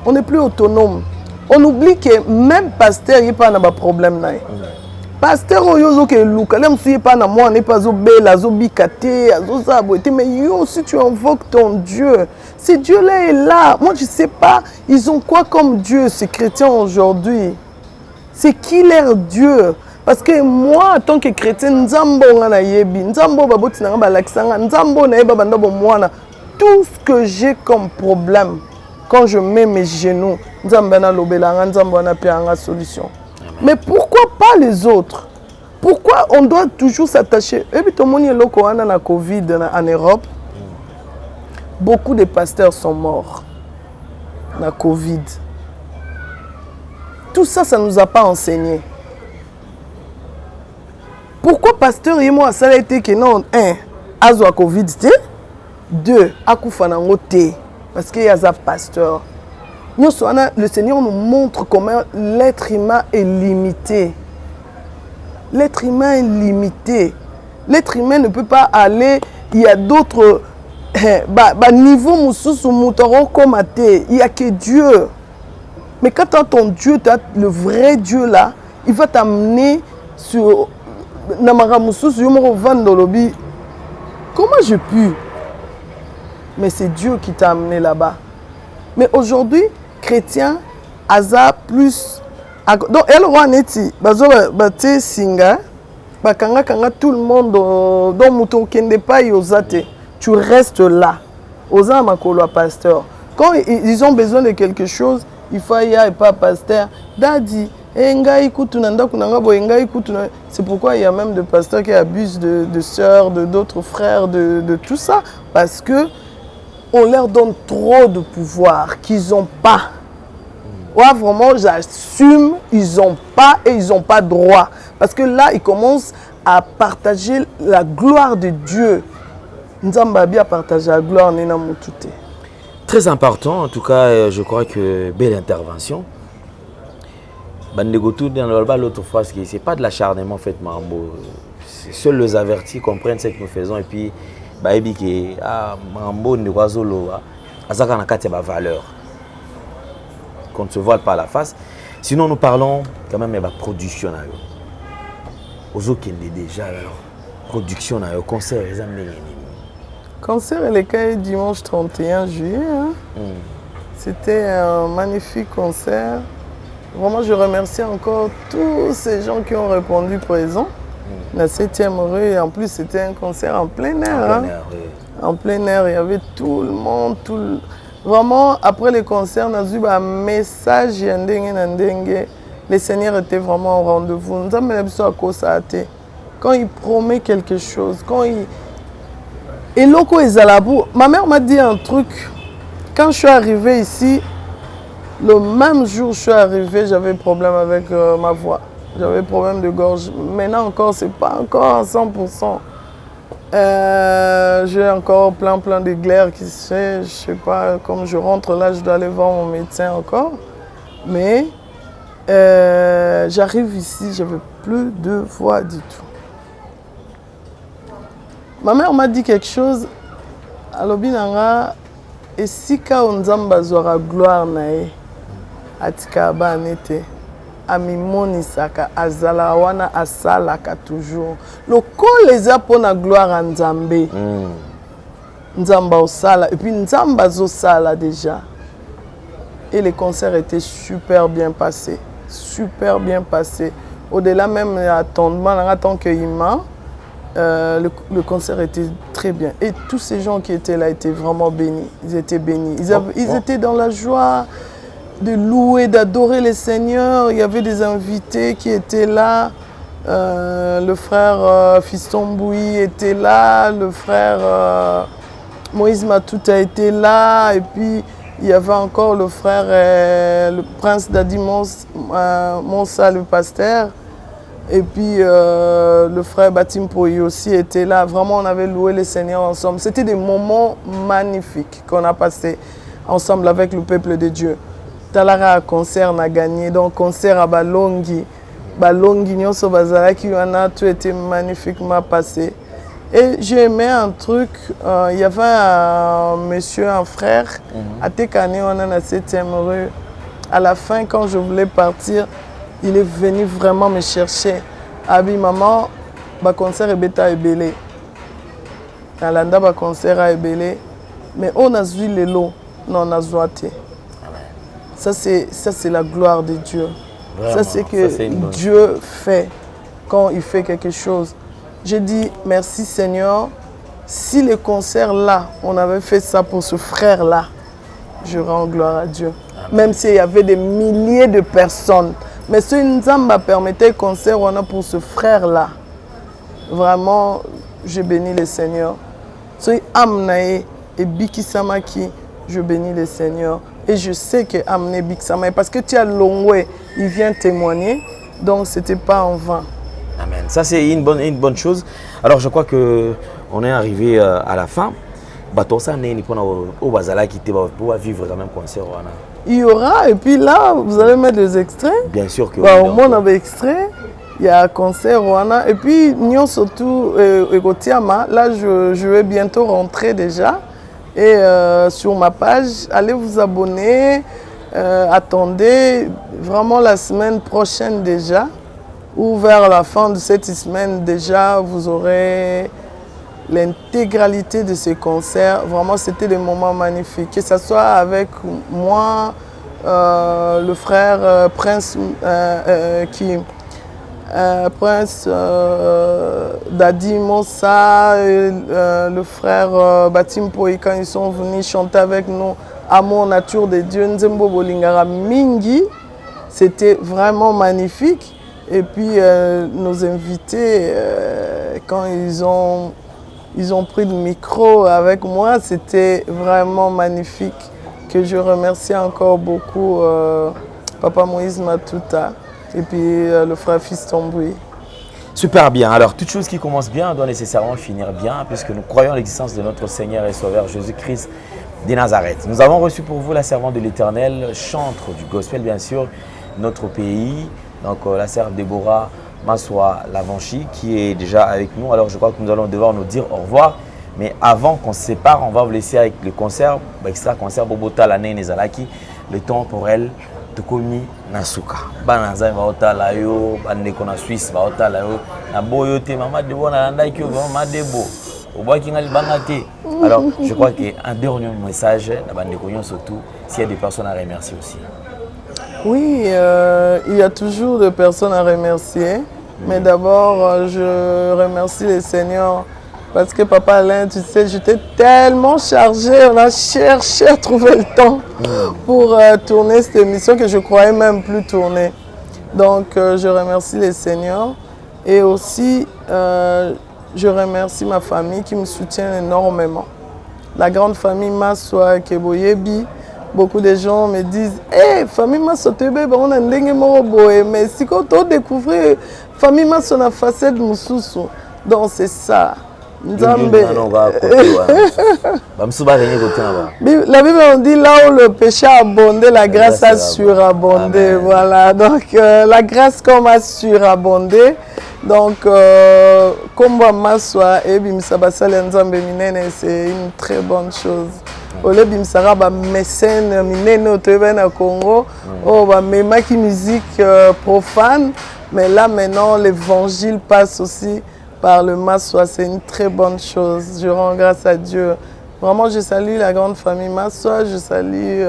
On n'est plus autonome. On oublie que même pasteur n'est pas un problème. Pasteur, n'est pas mais si tu invoques ton Dieu, si Dieu là est là, moi je ne sais pas, ils ont quoi comme Dieu ces chrétiens aujourd'hui? C'est qui leur Dieu? Parce que moi, en tant que chrétien, tout ce que j'ai comme problème, quand je mets mes genoux, solution. Mais pourquoi pas les autres? Pourquoi on doit toujours s'attacher? Et puis, tout le monde est là, la Covid en Europe. Beaucoup de pasteurs sont morts. La Covid. Tout ça, ça ne nous a pas enseigné. Pourquoi pasteur et moi, ça a été que non, un, azo Covid, deux, akufanango te. Parce qu'il y a un pasteur. Le Seigneur nous montre comment l'être humain est limité. L'être humain est limité. L'être humain ne peut pas aller. Il y a d'autres niveaux il n'y a que Dieu. Mais quand tu as ton Dieu, tu as le vrai Dieu là, il va t'amener sur. Comment je puis? Mais c'est Dieu qui t'a amené là-bas. Mais aujourd'hui, chrétien, Aza plus. Donc, elle roi neti, singa, tout le monde, dans Mouto Kende pas yozate, tu restes là. Oza makolo pasteur. Quand ils ont besoin de quelque chose, il faut y aller pas pasteur. Daddy. C'est pourquoi il y a même des pasteurs qui abusent de sœurs, d'autres frères, de tout ça. Parce que on leur donne trop de pouvoir qu'ils n'ont pas. Ouais, vraiment, j'assume, ils n'ont pas et ils n'ont pas droit. Parce que là, ils commencent à partager la gloire de Dieu. Nzambabi a partagé la gloire. Très important, en tout cas, je crois que belle intervention. L'autre fois, ce n'est pas de l'acharnement fait, Marambo. Seuls les avertis comprennent ce que nous faisons. Et puis, Marambo, ça a valeur. Qu'on ne se voile pas à la face. Sinon, nous parlons quand même de la production. Aux autres qui déjà, production, concert, Concert Eleka dimanche 31 juillet. Hein. C'était un magnifique concert. Vraiment, je remercie encore tous ces gens qui ont répondu présent. La 7e rue, en plus, c'était un concert en plein air. En plein air, il y avait tout le monde. Vraiment, après le concert, on a eu un message. Le Seigneur était vraiment au rendez-vous. Nous avons à cause quand il promet quelque chose, quand il... Et Loko Ezalabou, ma mère m'a dit un truc. Quand je suis arrivée ici, le même jour où je suis arrivée, j'avais problème avec ma voix. J'avais problème de gorge. Maintenant encore, c'est pas encore à 100%. J'ai encore plein de glaires qui se fait. Je sais pas, comme je rentre là, je dois aller voir mon médecin encore. Mais j'arrive ici, j'avais plus de voix du tout. Ma mère m'a dit quelque chose. Alobinanga, et si ka onzamba zora gloire nae, atika ba nete, amimoni saka azala wana asalaka toujours. Le col les a pour la gloire en Nzambe. Nzamba au sala et puis Nzamba zo sala déjà. Et les concerts étaient super bien passés, super bien passés. Au-delà même attendement, en tant que imam. Le concert était très bien. Et tous ces gens qui étaient là étaient vraiment bénis. Ils étaient bénis. Ils étaient dans la joie de louer, d'adorer les seigneurs. Il y avait des invités qui étaient là. Le frère Fiston Bouy était là. Le frère Moïse Matouta était là. Et puis, il y avait encore le frère, le prince Dadi Monsa, le pasteur. Et puis le frère Batim Poyi aussi était là. Vraiment, on avait loué le Seigneur ensemble. C'était des moments magnifiques qu'on a passés ensemble avec le peuple de Dieu. Talara concert a gagné. Donc concert à Balongi. Balongi, Nyonso Bazaraki, tout était magnifiquement passé. Et j'ai aimé un truc. Il y avait un monsieur, un frère, à Tekane, on a la 7e rue. À la fin, quand je voulais partir, il est venu vraiment me chercher. Abi maman, le concert est bêta et belé. Nalanda, le concert est belé. Mais on a vu les lots, non, on a zoité. Ça, c'est la gloire de Dieu. Vraiment, ça, c'est que Dieu fait quand il fait quelque chose. J'ai dit, merci Seigneur. Si le concert là, on avait fait ça pour ce frère-là, je rends gloire à Dieu. Amen. Même s'il y avait des milliers de personnes. Mais ce Nzamba permettait le concert pour ce frère-là. Vraiment, je bénis le Seigneur. Ce Amnae et Biki Samaki, je bénis le Seigneur. Et je sais que Amné Biki Samaki, parce que tu as Longwe, il vient témoigner. Donc, ce n'était pas en vain. Amen. Ça, c'est une bonne chose. Alors, je crois qu'on est arrivé à la fin. Batosa n'est pas au Bazala qui pour vivre quand même concert. Il y aura, et puis là, vous allez mettre des extraits. Bien sûr que oui. Au moins, on avait extrait. Il y a un concert, et puis, nous surtout, là, je vais bientôt rentrer déjà. Et sur ma page, allez vous abonner. Attendez, vraiment la semaine prochaine déjà, ou vers la fin de cette semaine déjà, vous aurez l'intégralité de ces concerts. Vraiment, c'était des moments magnifiques. Que ce soit avec moi, le frère Prince, Prince Dadi Monsa, le frère Batim Poyi, quand ils sont venus chanter avec nous, Amour, nature de Dieu, Nzembo Bolingara Mingi, c'était vraiment magnifique. Et puis nos invités, quand ils ont pris le micro avec moi, c'était vraiment magnifique. Que je remercie encore beaucoup Papa Moïse Matouta et puis le frère Fiston Bouy. Super bien. Alors, toute chose qui commence bien doit nécessairement finir bien, puisque nous croyons à l'existence de notre Seigneur et Sauveur Jésus-Christ de Nazareth. Nous avons reçu pour vous la servante de l'Éternel, chantre du gospel bien sûr, notre pays, donc la sœur Déborah Massoua Lavanchi qui est déjà avec nous. Alors je crois que nous allons devoir nous dire au revoir, mais avant qu'on se sépare, on va vous laisser avec le concert, extra concert Bobota l'année Nezalaki, le temps pour elle de Komi Nasuka. Bananza Baota Layo, Bandeko na Suisse Baota Layo, na Boyote, Mama Debo na Landaki, Mama Debo. Alors, je crois qu'un dernier message, surtout, s'il y a des personnes à remercier aussi. Oui, il y a toujours des personnes à remercier. Mais d'abord, je remercie les seigneurs. Parce que Papa Alain, tu sais, j'étais tellement chargée. On a cherché à trouver le temps pour tourner cette émission que je ne croyais même plus tourner. Donc, je remercie les seigneurs. Et aussi, je remercie ma famille qui me soutient énormément. La grande famille Massoa Keboyebi. Beaucoup de gens me disent hey, famille Masso Tebe, on a un lingue moroboé. Mais si quand on découvre famille Masso na facette Moussoussou. Donc, c'est ça. La Bible on dit là où le péché a abondé, la grâce a surabondé. Voilà, donc la grâce comme a surabondé. Donc, comme Maswa et Bimsabasal Nzambe Minene, c'est une très bonne chose. Ole Bimsara ba mécène Minene au Congo, oh ba memaki musique profane, mais là maintenant l'évangile passe aussi par le Maswa, c'est une très bonne chose. Je rends grâce à Dieu. Vraiment, je salue la grande famille Maswa, je salue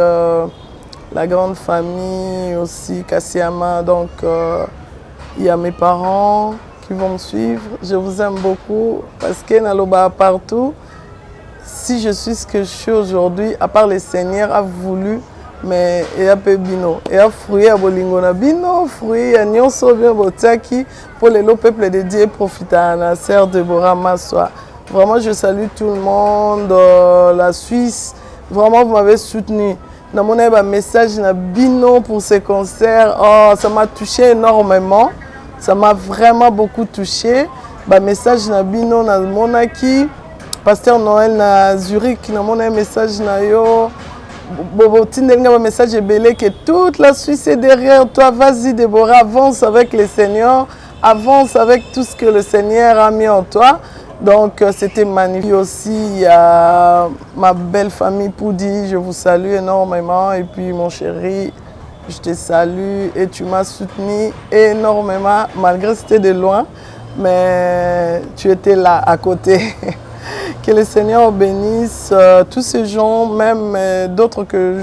la grande famille aussi Kassiama. Donc, il y a mes parents qui vont me suivre. Je vous aime beaucoup parce que Naloba partout. Si je suis ce que je suis aujourd'hui, à part le Seigneur a voulu, mais il y a peu bino, il y a fruit à bolingona bino, fruit à nyonso bien botiaki pour le peuple de Dieu profiter à la sœur Deborah Massoa. Vraiment, je salue tout le monde, la Suisse. Vraiment, vous m'avez soutenu. Dans mon message, na bino pour ce concert. Oh, ça m'a touché énormément. Ça m'a vraiment beaucoup touché. Bah, message na bino na monaki. Pasteur Noël na Zurich, na mon message na yo. Bobo Tindenga, message est belé que toute la Suisse est derrière toi. Vas-y, Déborah, avance avec le Seigneur. Avance avec tout ce que le Seigneur a mis en toi. Donc, c'était magnifique aussi. Il y a ma belle famille Poudi, je vous salue énormément. Et puis, mon chéri, je te salue et tu m'as soutenu énormément, malgré que c'était de loin. Mais tu étais là, à côté. Que le Seigneur bénisse tous ces gens, même d'autres que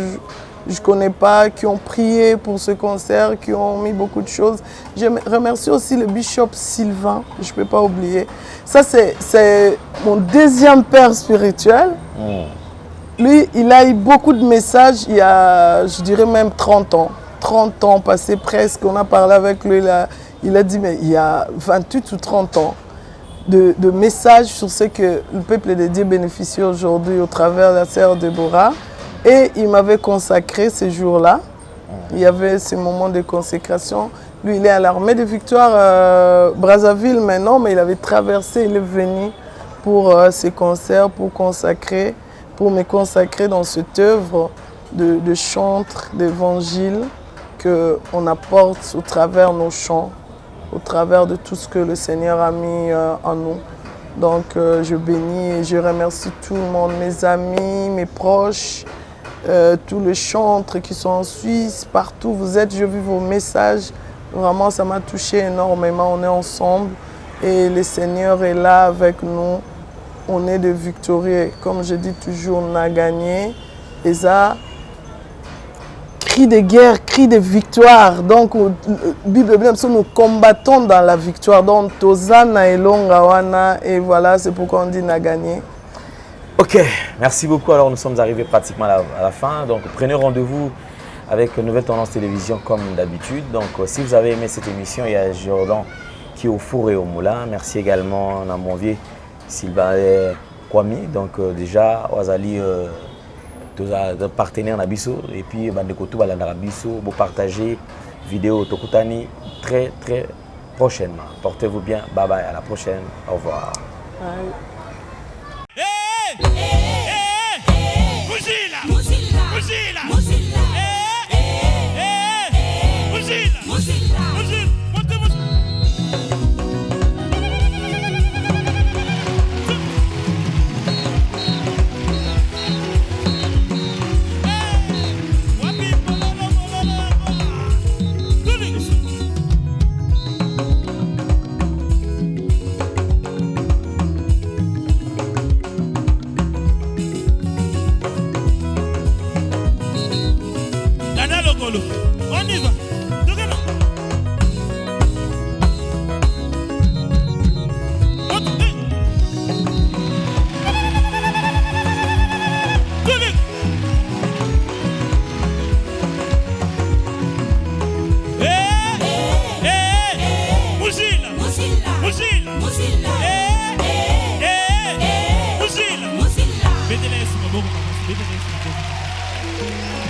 je ne connais pas, qui ont prié pour ce concert, qui ont mis beaucoup de choses. Je remercie aussi le bishop Sylvain, je ne peux pas oublier. Ça, c'est mon deuxième père spirituel. Lui, il a eu beaucoup de messages il y a, je dirais même 30 ans. 30 ans passés presque, on a parlé avec lui, il a dit, mais il y a 28 ou 30 ans. De messages sur ce que le peuple de Dieu bénéficie aujourd'hui au travers de la sœur Déborah. Et il m'avait consacré ces jours-là. Il y avait ce moment de consécration. Lui, il est à l'armée de Victoire, Brazzaville maintenant, mais il avait traversé, il est venu pour ces concerts, pour me consacrer dans cette œuvre de chantre, d'évangile qu'on apporte au travers de nos chants, au travers de tout ce que le Seigneur a mis en nous. Donc je bénis et je remercie tout le monde, mes amis, mes proches, tous les chantres qui sont en Suisse, partout où vous êtes, je vis vos messages. Vraiment, ça m'a touché énormément. On est ensemble et le Seigneur est là avec nous. On est de victorieux. Comme je dis toujours, on a gagné. Et ça, cri de guerre, cri de victoire. Donc, Bible, nous combattons dans la victoire. Donc, Tozana et Longawana. Et voilà, c'est pourquoi on dit on a gagné. Ok, merci beaucoup. Alors, nous sommes arrivés pratiquement à la fin. Donc, prenez rendez-vous avec Nouvelle Tendance Télévision comme d'habitude. Donc, si vous avez aimé cette émission, il y a Jordan qui est au four et au moulin. Merci également à mon vieux Sylvain Kwame. Donc, déjà, Wazali, partenaire Nabiso. Et puis, Bandekotou, Balanarabiso, vous partagez vidéo Tokutani très, très prochainement. Portez-vous bien. Bye bye. À la prochaine. Au revoir. Bye. Bienvenue.